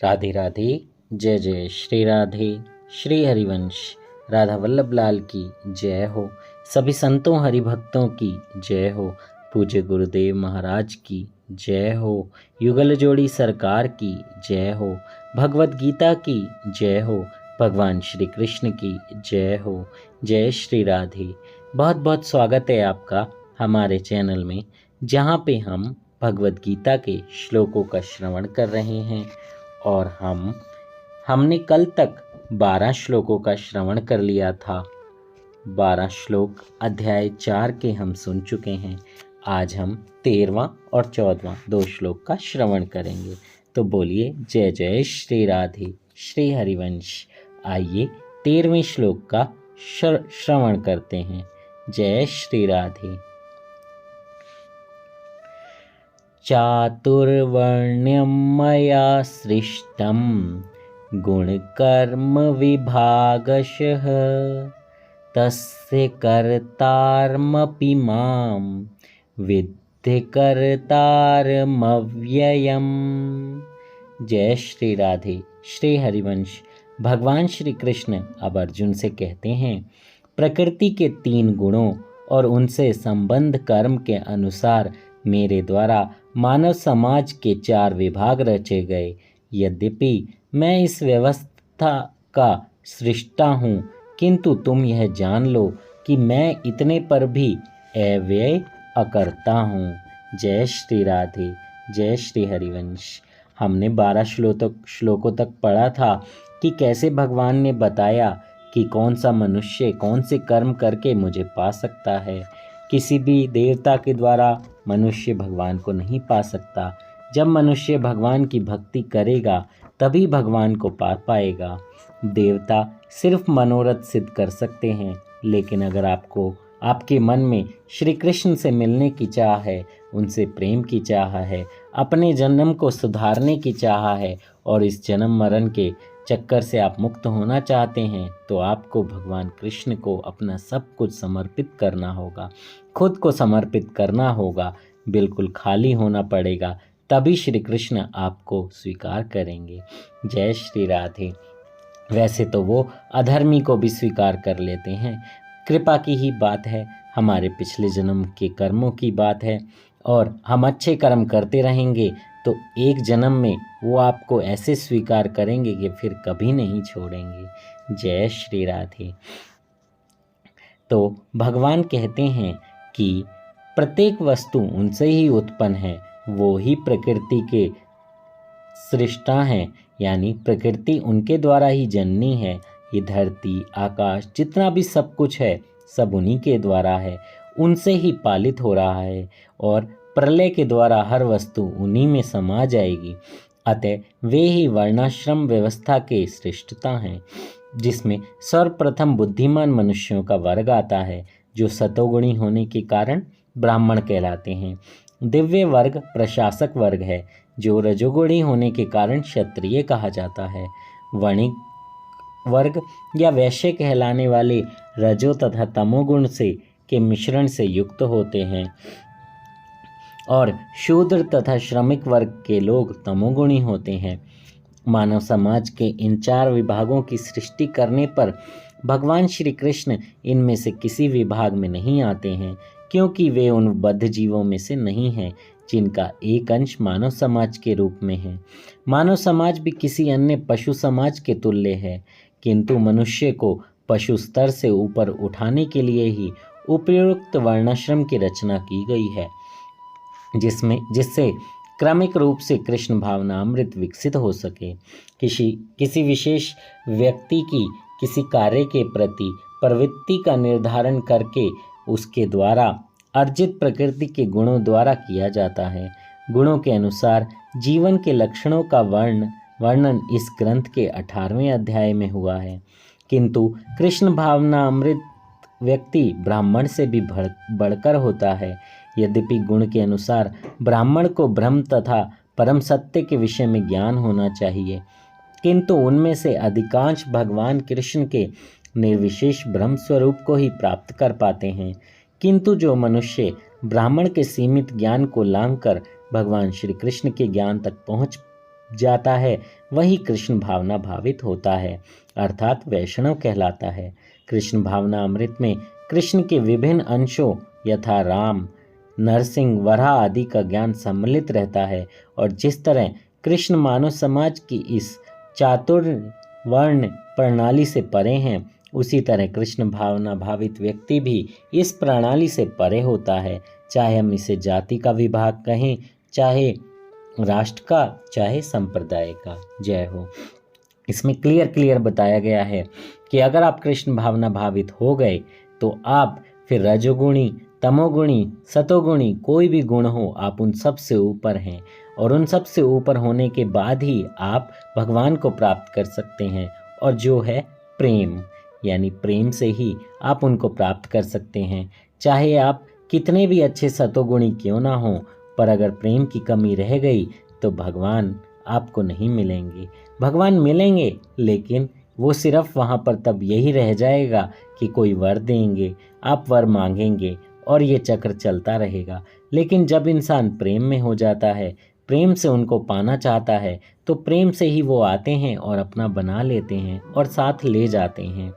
राधे राधे। जय जय श्री राधे। श्री हरिवंश राधा वल्लभ लाल की जय हो। सभी संतों हरिभक्तों की जय हो। पूज्य गुरुदेव महाराज की जय हो। युगल जोड़ी सरकार की जय हो। भगवत गीता की जय हो। भगवान श्री कृष्ण की जय हो। जय श्री राधे। बहुत बहुत स्वागत है आपका हमारे चैनल में, जहाँ पे हम भगवत गीता के श्लोकों का श्रवण कर रहे हैं। और हमने कल तक 12 श्लोकों का श्रवण कर लिया था। 12 श्लोक अध्याय 4 के हम सुन चुके हैं। आज हम 13वां और 14वां 2 श्लोक का श्रवण करेंगे। तो बोलिए जय जय श्री राधे। श्री हरिवंश। आइए 13वें श्लोक का श्रवण करते हैं। जय श्री राधे। चातुर्वर्ण्यं मया सृष्टं गुणकर्म विभागशः तस्य कर्तारमपि मां विद्धि कर्तारमव्ययम्। जय श्री राधे। श्री हरिवंश। भगवान श्री कृष्ण अब अर्जुन से कहते हैं, प्रकृति के 3 गुणों और उनसे संबंध कर्म के अनुसार मेरे द्वारा मानव समाज के 4 विभाग रचे गए। यद्यपि मैं इस व्यवस्था का सृष्टा हूँ, किंतु तुम यह जान लो कि मैं इतने पर भी अव्यय अकर्ता हूँ। जय श्री राधे। जय श्री हरिवंश। हमने 12 श्लोकों तक पढ़ा था कि कैसे भगवान ने बताया कि कौन सा मनुष्य कौन से कर्म करके मुझे पा सकता है। किसी भी देवता के द्वारा मनुष्य भगवान को नहीं पा सकता। जब मनुष्य भगवान की भक्ति करेगा तभी भगवान को पा पाएगा। देवता सिर्फ मनोरथ सिद्ध कर सकते हैं, लेकिन अगर आपके मन में श्री कृष्ण से मिलने की चाह है, उनसे प्रेम की चाह है, अपने जन्म को सुधारने की चाह है और इस जन्म मरण के चक्कर से आप मुक्त होना चाहते हैं, तो आपको भगवान कृष्ण को अपना सब कुछ समर्पित करना होगा। खुद को समर्पित करना होगा, बिल्कुल खाली होना पड़ेगा, तभी श्री कृष्ण आपको स्वीकार करेंगे। जय श्री राधे। वैसे तो वो अधर्मी को भी स्वीकार कर लेते हैं। कृपा की ही बात है, हमारे पिछले जन्म के कर्मों की बात है, और हम अच्छे कर्म करते रहेंगे तो एक जन्म में वो आपको ऐसे स्वीकार करेंगे कि फिर कभी नहीं छोड़ेंगे। जय श्री राधे। तो भगवान कहते हैं कि प्रत्येक वस्तु उनसे ही उत्पन्न है, वो ही प्रकृति के सृष्टा हैं, यानी प्रकृति उनके द्वारा ही जननी है। ये धरती आकाश जितना भी सब कुछ है सब उन्हीं के द्वारा है, उनसे ही पालित हो रहा है, और प्रलय के द्वारा हर वस्तु उन्हीं में समा जाएगी। अतः वे ही वर्णाश्रम व्यवस्था के श्रेष्ठता हैं, जिसमें सर्वप्रथम बुद्धिमान मनुष्यों का वर्ग आता है, जो सतोगुणी होने के कारण ब्राह्मण कहलाते हैं। दिव्य वर्ग प्रशासक वर्ग है, जो रजोगुणी होने के कारण क्षत्रिय कहा जाता है। वणिक वर्ग या वैश्य कहलाने वाले रजो तथा तमोगुण के मिश्रण से युक्त होते हैं, और शूद्र तथा श्रमिक वर्ग के लोग तमोगुणी होते हैं। मानव समाज के इन 4 विभागों की सृष्टि करने पर भगवान श्री कृष्ण इनमें से किसी विभाग में नहीं आते हैं, क्योंकि वे उन बद्ध जीवों में से नहीं हैं जिनका एक अंश मानव समाज के रूप में है। मानव समाज भी किसी अन्य पशु समाज के तुल्य है, किंतु मनुष्य को पशु स्तर से ऊपर उठाने के लिए ही उपयुक्त वर्णाश्रम की रचना की गई है, जिससे क्रमिक रूप से कृष्ण भावनामृत विकसित हो सके। किसी विशेष व्यक्ति की किसी कार्य के प्रति प्रवृत्ति का निर्धारण करके उसके द्वारा अर्जित प्रकृति के गुणों द्वारा किया जाता है। गुणों के अनुसार जीवन के लक्षणों का वर्णन इस ग्रंथ के 18वें अध्याय में हुआ है, किंतु कृष्ण भावनामृत व्यक्ति ब्राह्मण से भी बढ़कर होता है। यद्यपि गुण के अनुसार ब्राह्मण को ब्रह्म तथा परम सत्य के विषय में ज्ञान होना चाहिए, किंतु उनमें से अधिकांश भगवान कृष्ण के निर्विशेष ब्रह्म स्वरूप को ही प्राप्त कर पाते हैं। किंतु जो मनुष्य ब्राह्मण के सीमित ज्ञान को लांघकर भगवान श्री कृष्ण के ज्ञान तक पहुँच जाता है वही कृष्ण भावना भावित होता है, अर्थात वैष्णव कहलाता है। कृष्ण भावना अमृत में कृष्ण के विभिन्न अंशों यथा राम, नरसिंह, वराह आदि का ज्ञान सम्मिलित रहता है, और जिस तरह कृष्ण मानव समाज की इस चातुर्वर्ण प्रणाली से परे हैं, उसी तरह कृष्ण भावना भावित व्यक्ति भी इस प्रणाली से परे होता है। चाहे हम इसे जाति का विभाग कहें, चाहे राष्ट्र का, चाहे संप्रदाय का। जय हो। इसमें क्लियर बताया गया है कि अगर आप कृष्ण भावना भावित हो गए तो आप फिर रजोगुणी, तमोगुणी, सतोगुणी कोई भी गुण हो, आप उन सब से ऊपर हैं, और उन सब से ऊपर होने के बाद ही आप भगवान को प्राप्त कर सकते हैं, और जो है प्रेम, यानी प्रेम से ही आप उनको प्राप्त कर सकते हैं। चाहे आप कितने भी अच्छे सतोगुणी क्यों ना हो, पर अगर प्रेम की कमी रह गई तो भगवान आपको नहीं मिलेंगे। भगवान मिलेंगे, लेकिन वो सिर्फ वहाँ पर तब यही रह जाएगा कि कोई वर देंगे, आप वर मांगेंगे और ये चक्र चलता रहेगा। लेकिन जब इंसान प्रेम में हो जाता है, प्रेम से उनको पाना चाहता है, तो प्रेम से ही वो आते हैं और अपना बना लेते हैं और साथ ले जाते हैं।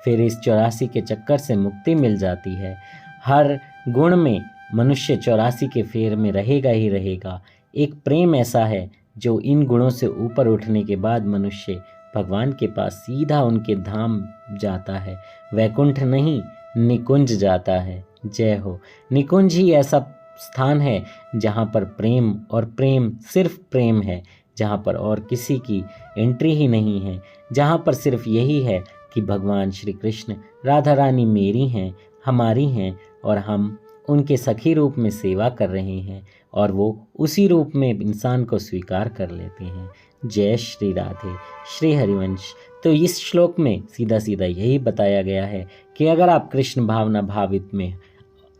फिर इस 84 के चक्कर से मुक्ति मिल जाती है। हर गुण में मनुष्य 84 के फेर में रहेगा ही रहेगा। एक प्रेम ऐसा है जो इन गुणों से ऊपर उठने के बाद मनुष्य भगवान के पास सीधा उनके धाम जाता है। वैकुंठ नहीं, निकुंज जाता है। जय हो। निकुंज ही ऐसा स्थान है जहाँ पर प्रेम और प्रेम सिर्फ प्रेम है, जहाँ पर और किसी की एंट्री ही नहीं है, जहाँ पर सिर्फ यही है कि भगवान श्री कृष्ण, राधा रानी मेरी हैं, हमारी हैं, और हम उनके सखी रूप में सेवा कर रहे हैं, और वो उसी रूप में इंसान को स्वीकार कर लेते हैं। जय श्री राधे। श्री हरिवंश। तो इस श्लोक में सीधा सीधा यही बताया गया है कि अगर आप कृष्ण भावना भावित में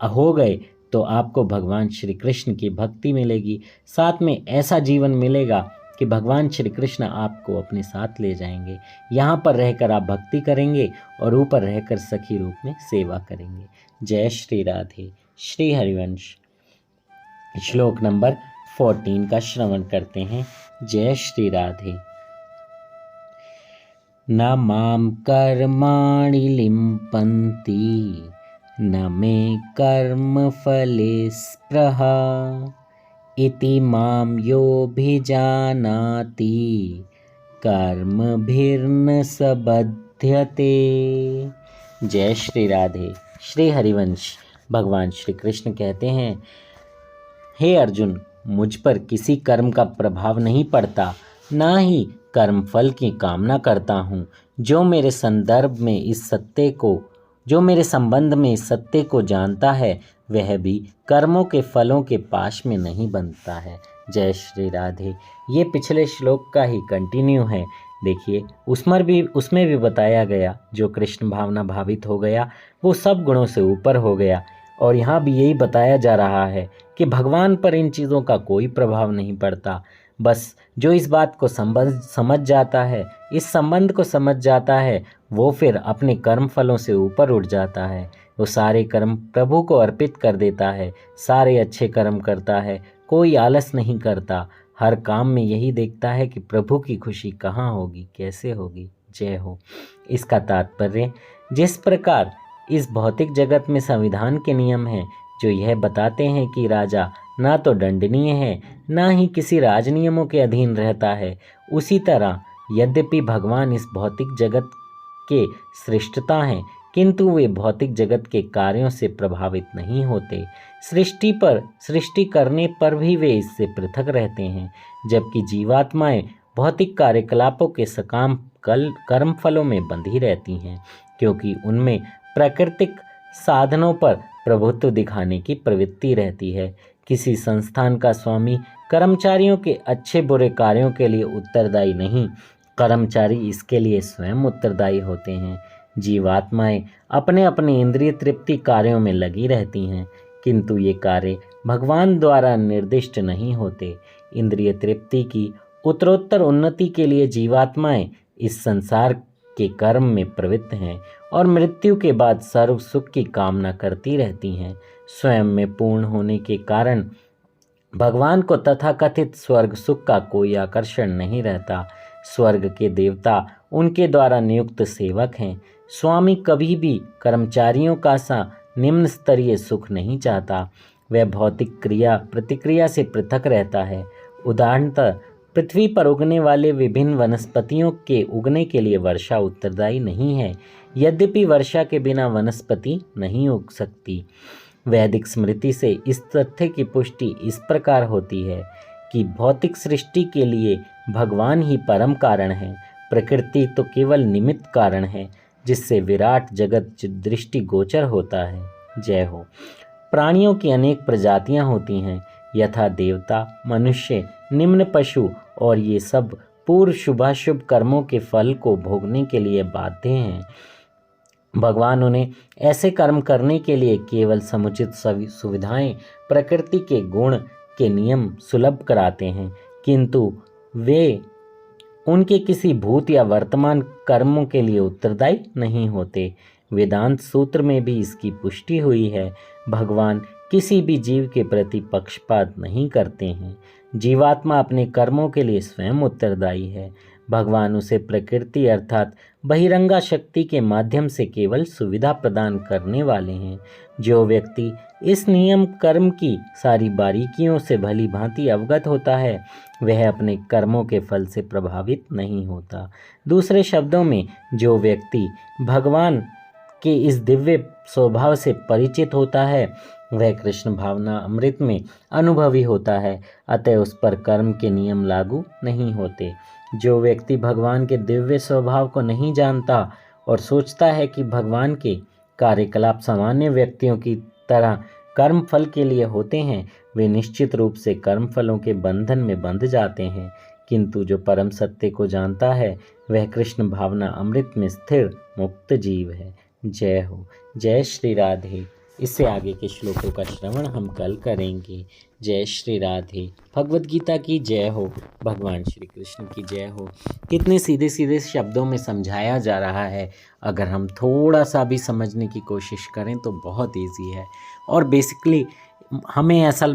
हो गए तो आपको भगवान श्री कृष्ण की भक्ति मिलेगी, साथ में ऐसा जीवन मिलेगा कि भगवान श्री कृष्ण आपको अपने साथ ले जाएंगे। यहाँ पर रहकर आप भक्ति करेंगे और ऊपर रहकर सखी रूप में सेवा करेंगे। जय श्री राधे। श्री हरिवंश। श्लोक नंबर 14 का श्रवण करते हैं। जय श्री राधे। न माम कर्माणि लिम्पन्ति, न मे कर्म फले स्पृहा, इति माम योऽभिजानाति, कर्मभिर्न सबध्यते। जय श्री राधे। श्री हरिवंश। भगवान श्री कृष्ण कहते हैं, हे अर्जुन, मुझ पर किसी कर्म का प्रभाव नहीं पड़ता, ना ही कर्म फल की कामना करता हूँ। जो मेरे संबंध में इस सत्य को जानता है, वह भी कर्मों के फलों के पाश में नहीं बनता है। जय श्री राधे। ये पिछले श्लोक का ही कंटिन्यू है। देखिए, उसमें भी बताया गया, जो कृष्ण भावना भावित हो गया वो सब गुणों से ऊपर हो गया, और यहाँ भी यही बताया जा रहा है कि भगवान पर इन चीज़ों का कोई प्रभाव नहीं पड़ता। बस जो इस बात को समझ जाता है, इस संबंध को समझ जाता है, वो फिर अपने कर्म फलों से ऊपर उठ जाता है। वो सारे कर्म प्रभु को अर्पित कर देता है, सारे अच्छे कर्म करता है, कोई आलस नहीं करता, हर काम में यही देखता है कि प्रभु की खुशी कहाँ होगी, कैसे होगी। जय हो। इसका तात्पर्य, जिस प्रकार इस भौतिक जगत में संविधान के नियम हैं जो यह बताते हैं कि राजा ना तो दंडनीय है, ना ही किसी राज नियमों के अधीन रहता है, उसी तरह यद्यपि भगवान इस भौतिक जगत के सृष्टा हैं, किंतु वे भौतिक जगत के कार्यों से प्रभावित नहीं होते। सृष्टि करने पर भी वे इससे पृथक रहते हैं, जबकि जीवात्माएं भौतिक कार्यकलापों के सकाम कर्म फलों में बंधी रहती हैं, क्योंकि उनमें प्राकृतिक साधनों पर प्रभुत्व दिखाने की प्रवृत्ति रहती है। किसी संस्थान का स्वामी कर्मचारियों के अच्छे बुरे कार्यों के लिए उत्तरदायी नहीं, कर्मचारी इसके लिए स्वयं उत्तरदायी होते हैं। जीवात्माएं अपने अपने इंद्रिय तृप्ति कार्यों में लगी रहती हैं, किंतु ये कार्य भगवान द्वारा निर्दिष्ट नहीं होते। इंद्रिय तृप्ति की उत्तरोत्तर उन्नति के लिए जीवात्माएं इस संसार के कर्म में प्रवृत्त हैं और मृत्यु के बाद सर्व सुख की कामना करती रहती हैं। स्वयं में पूर्ण होने के कारण भगवान को तथाकथित स्वर्ग सुख का कोई आकर्षण नहीं रहता। स्वर्ग के देवता उनके द्वारा नियुक्त सेवक हैं। स्वामी कभी भी कर्मचारियों का सा निम्न स्तरीय सुख नहीं चाहता। वह भौतिक क्रिया प्रतिक्रिया से पृथक रहता है। उदाहरणतः पृथ्वी पर उगने वाले विभिन्न वनस्पतियों के उगने के लिए वर्षा उत्तरदायी नहीं है। यद्यपि वर्षा के बिना वनस्पति नहीं उग सकती। वैदिक स्मृति से इस तथ्य की पुष्टि इस प्रकार होती है कि भौतिक सृष्टि के लिए भगवान ही परम कारण है। प्रकृति तो केवल निमित्त कारण है जिससे विराट जगत दृष्टिगोचर होता है। जय हो। प्राणियों की अनेक प्रजातियां होती हैं, यथा देवता, मनुष्य, निम्न पशु, और ये सब पूर्व शुभाशुभ कर्मों के फल को भोगने के लिए बाध्य हैं। भगवान उन्हें ऐसे कर्म करने के लिए केवल समुचित सुविधाएं, प्रकृति के गुण के नियम सुलभ कराते हैं, किंतु वे उनके किसी भूत या वर्तमान कर्मों के लिए उत्तरदायी नहीं होते। वेदांत सूत्र में भी इसकी पुष्टि हुई है। भगवान किसी भी जीव के प्रति पक्षपात नहीं करते हैं। जीवात्मा अपने कर्मों के लिए स्वयं उत्तरदायी है। भगवान उसे प्रकृति अर्थात बहिरंगा शक्ति के माध्यम से केवल सुविधा प्रदान करने वाले हैं। जो व्यक्ति इस नियम कर्म की सारी बारीकियों से भली भांति अवगत होता है, वह अपने कर्मों के फल से प्रभावित नहीं होता। दूसरे शब्दों में, जो व्यक्ति भगवान के इस दिव्य स्वभाव से परिचित होता है, वह कृष्ण भावना अमृत में अनुभवी होता है। अतः उस पर कर्म के नियम लागू नहीं होते। जो व्यक्ति भगवान के दिव्य स्वभाव को नहीं जानता और सोचता है कि भगवान के कार्यकलाप सामान्य व्यक्तियों की तरह कर्म फल के लिए होते हैं, वे निश्चित रूप से कर्म फलों के बंधन में बंध जाते हैं। किंतु जो परम सत्य को जानता है, वह कृष्ण भावना अमृत में स्थिर मुक्त जीव है। जय हो। जय श्री राधे। इससे आगे के श्लोकों का श्रवण हम कल करेंगे। जय श्री राधे। भगवद गीता की जय हो। भगवान श्री कृष्ण की जय हो। कितने सीधे सीधे शब्दों में समझाया जा रहा है। अगर हम थोड़ा सा भी समझने की कोशिश करें तो बहुत ईजी है। और बेसिकली हमें ऐसा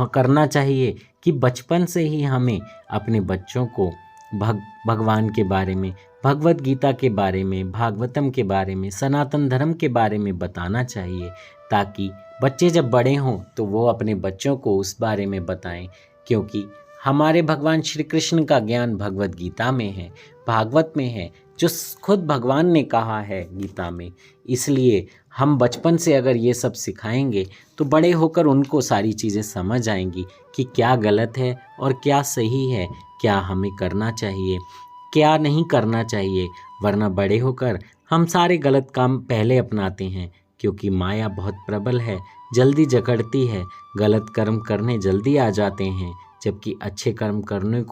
करना चाहिए कि बचपन से ही हमें अपने बच्चों को भगवान के बारे में, भगवद गीता के बारे में, भागवतम के बारे में, सनातन धर्म के बारे में बताना चाहिए, ताकि बच्चे जब बड़े हों तो वो अपने बच्चों को उस बारे में बताएं। क्योंकि हमारे भगवान श्री कृष्ण का ज्ञान भगवद गीता में है, भागवत में है, जो खुद भगवान ने कहा है गीता में। इसलिए हम बचपन से अगर ये सब सिखाएंगे तो बड़े होकर उनको सारी चीज़ें समझ आएंगी कि क्या गलत है और क्या सही है, क्या हमें करना चाहिए, क्या नहीं करना चाहिए। वरना बड़े होकर हम सारे गलत काम पहले अपनाते हैं, क्योंकि माया बहुत प्रबल है, जल्दी जकड़ती है। गलत कर्म करने जल्दी आ जाते हैं, जबकि अच्छे कर्म करने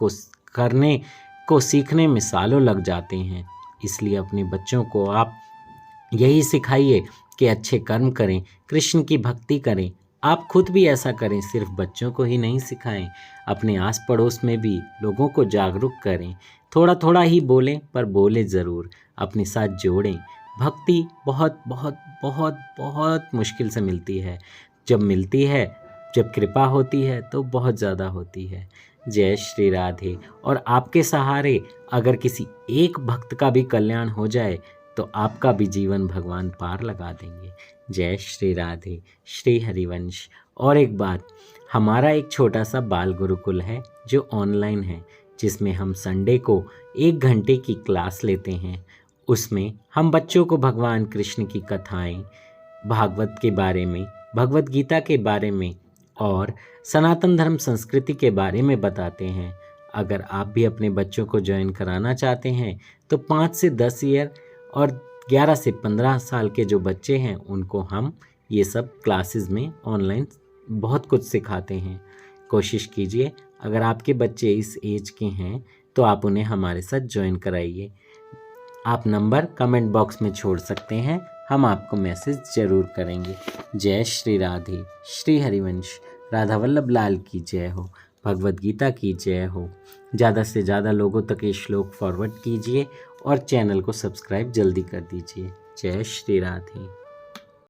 को सीखने में सालों लग जाते हैं। इसलिए अपने बच्चों को आप यही सिखाइए कि अच्छे कर्म करें, कृष्ण की भक्ति करें। आप खुद भी ऐसा करें, सिर्फ बच्चों को ही नहीं सिखाएं, अपने आस पड़ोस में भी लोगों को जागरूक करें। थोड़ा थोड़ा ही बोलें, पर बोले ज़रूर, अपने साथ जोड़ें। भक्ति बहुत बहुत बहुत बहुत मुश्किल से मिलती है। जब मिलती है, जब कृपा होती है तो बहुत ज़्यादा होती है। जय श्री राधे। और आपके सहारे अगर किसी एक भक्त का भी कल्याण हो जाए तो आपका भी जीवन भगवान पार लगा देंगे। जय श्री राधे। श्री हरिवंश। और एक बात, हमारा एक छोटा सा बाल गुरुकुल है जो ऑनलाइन है, जिसमें हम संडे को 1 घंटे की क्लास लेते हैं। उसमें हम बच्चों को भगवान कृष्ण की कथाएं, भागवत के बारे में, भगवद गीता के बारे में और सनातन धर्म संस्कृति के बारे में बताते हैं। अगर आप भी अपने बच्चों को ज्वाइन कराना चाहते हैं तो 5 से 10 ईयर और 11 से 15 साल के जो बच्चे हैं उनको हम ये सब क्लासेस में ऑनलाइन बहुत कुछ सिखाते हैं। कोशिश कीजिए, अगर आपके बच्चे इस एज के हैं तो आप उन्हें हमारे साथ ज्वाइन कराइए। आप नंबर कमेंट बॉक्स में छोड़ सकते हैं, हम आपको मैसेज ज़रूर करेंगे। जय श्री राधे। श्री हरिवंश। राधा वल्लभ लाल की जय हो। भगवद गीता की जय हो। ज़्यादा से ज़्यादा लोगों तक ये श्लोक फॉरवर्ड कीजिए और चैनल को सब्सक्राइब जल्दी कर दीजिए। जय श्री राधे।